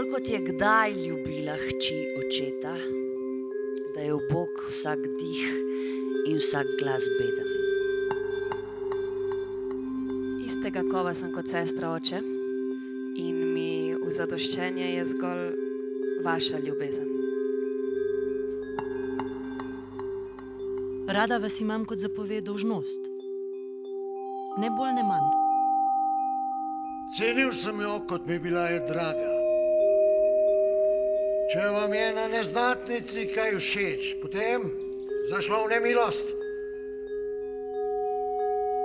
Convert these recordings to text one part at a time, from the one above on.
bolj kot je kdaj ljubila hči očeta, da je v Bog vsak dih in vsak glas beden. Istega kova sem kot sestra oče in mi v zadoščenje je zgolj vaša ljubezen. Rada vas imam, kot zapove dolžnost. Ne bolj, ne manj. Cenil sem jo, kot mi bila je draga. Če vam je na neznatnici kaj všeč, potem zašlo v nemilost.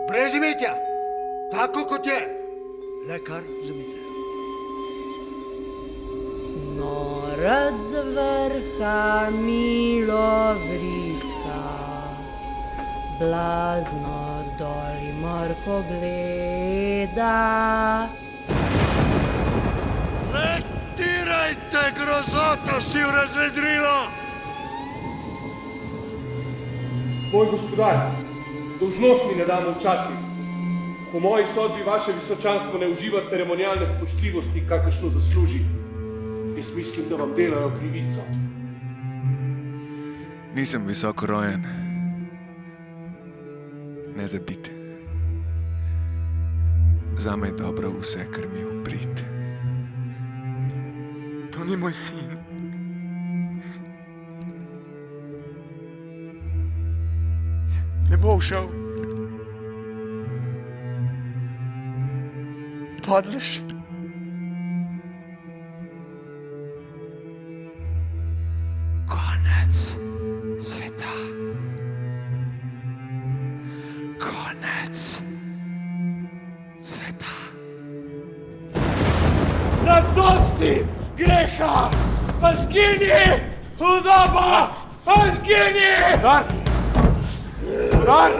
Brez imetja, tako kot je, le kar zamite. Norad z vrha milo vriska, blazno zdol in mrko gleda. Letirajte, grozota si v razvedrilo! Moj gospodar, dolžnost mi ne da molčati. Po moji sodbi vaše visočanstvo ne uživa ceremonialne spoštljivosti, kakršno zasluži. Jaz mislim, da vam delajo krivico. Nisem visoko rojen. Ne zabite. Zame je dobro vse, kar mi je v prid. To ni moj sin. Ne bo všel. Padleš. Konec sveta. Konec sveta. Zadosti greha! Pa zgini! Hudoba! Pa zgini! Gospodar!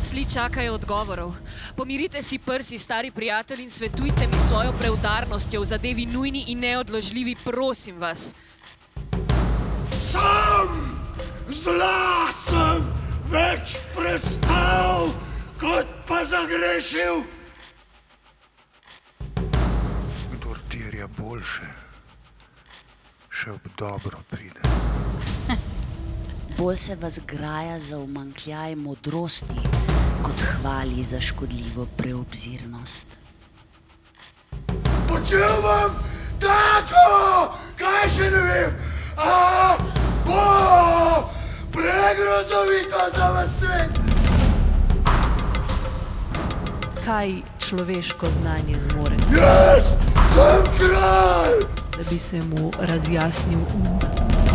Sli čakajo odgovorov. Pomirite si prsi, stari prijatelj, in svetujte mi svojo preudarnostjo v zadevi nujni in neodložljivi, prosim vas. Sam zla sem več prestal, kot pa zagrešil. Kdor terja boljše, še ob dobro pride. Bolj se vas graja za umanjkljaj modrosti, kot hvali za škodljivo preobzirnost. Počel bom tako, kaj še ne vem, a bo pregrozovito za vas svet. Kaj človeško znanje zmore, Jaz sem kralj! da bi se mu razjasnil um?